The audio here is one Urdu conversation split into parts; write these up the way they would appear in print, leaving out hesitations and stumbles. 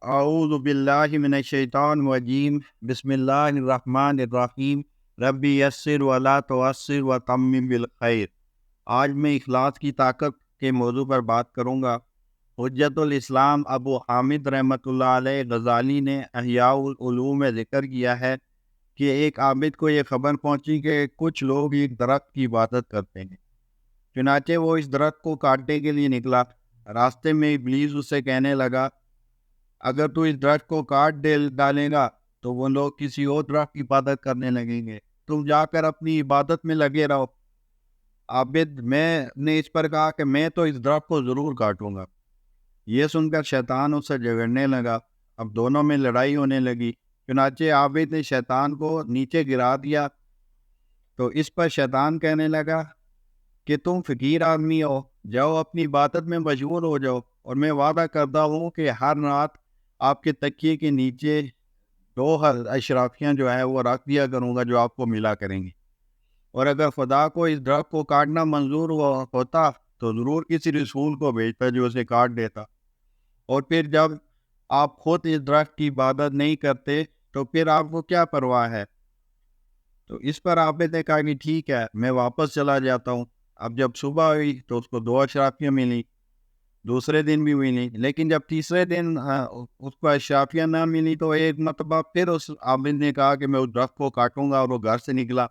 اعوذ باللہ من الشیطان الرجیم بسم اللہ الرحمن الرحیم ربی یسر ولا تعسر وتمم بالخیر۔ آج میں اخلاص کی طاقت کے موضوع پر بات کروں گا۔ حجت الاسلام ابو حامد رحمۃ اللہ علیہ غزالی نے احیاء العلوم میں ذکر کیا ہے کہ ایک عابد کو یہ خبر پہنچی کہ کچھ لوگ ایک درخت کی عبادت کرتے ہیں، چنانچہ وہ اس درخت کو کاٹنے کے لیے نکلا۔ راستے میں ابلیس اسے کہنے لگا، اگر تو اس درخت کو کاٹ ڈالے گا تو وہ لوگ کسی اور درخت کی عبادت کرنے لگیں گے، تم جا کر اپنی عبادت میں لگے رہو۔ عابد نے اس پر کہا کہ میں تو اس درخت کو ضرور کاٹوں گا۔ یہ سن کر شیطان اس سے جھگڑنے لگا۔ اب دونوں میں لڑائی ہونے لگی، چنانچہ عابد نے شیطان کو نیچے گرا دیا۔ تو اس پر شیطان کہنے لگا کہ تم فقیر آدمی ہو، جاؤ اپنی عبادت میں مشغول ہو جاؤ، اور میں وعدہ کرتا ہوں کہ ہر رات آپ کے تکیے کے نیچے 2 اشرافیاں جو ہے وہ رکھ دیا کروں گا جو آپ کو ملا کریں گے، اور اگر خدا کو اس درخت کو کاٹنا منظور ہوتا تو ضرور کسی رسول کو بھیجتا جو اسے کاٹ دیتا، اور پھر جب آپ خود اس درخت کی عبادت نہیں کرتے تو پھر آپ کو کیا پرواہ ہے۔ تو اس پر عابد نے کہا کہ ٹھیک ہے، میں واپس چلا جاتا ہوں۔ اب جب صبح ہوئی تو اس کو 2 اشرافیاں ملی، دوسرے دن بھی ملی، لیکن جب تیسرے دن اس کو اشرافیہ نہ ملی تو ایک مرتبہ پھر اس عابد نے کہا کہ میں اس درخت کو کاٹوں گا، اور وہ گھر سے نکلا۔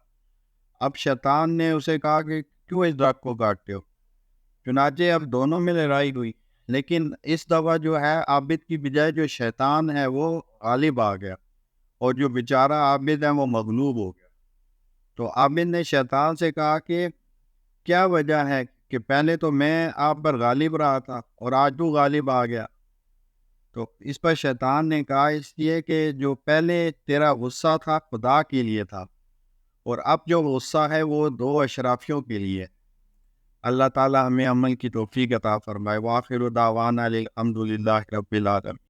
اب شیطان نے اسے کہا کہ کیوں اس درخت کو کاٹتے ہو؟ چنانچہ اب دونوں میں لڑائی ہوئی، لیکن اس دفعہ جو ہے عابد کی بجائے جو شیطان ہے وہ غالب آ گیا، اور جو بیچارہ عابد ہے وہ مغلوب ہو گیا۔ تو عابد نے شیطان سے کہا کہ کیا وجہ ہے کہ پہلے تو میں آپ پر غالب رہا تھا اور آج تو غالب آ گیا؟ تو اس پر شیطان نے کہا اس لیے کہ جو پہلے تیرا غصہ تھا خدا کے لیے تھا، اور اب جو غصہ ہے وہ 2 اشرافیوں کے لیے۔ اللہ تعالی ہمیں عمل کی توفیق عطا فرمائے۔ وآخر دعوانا الحمد للہ رب العالمین۔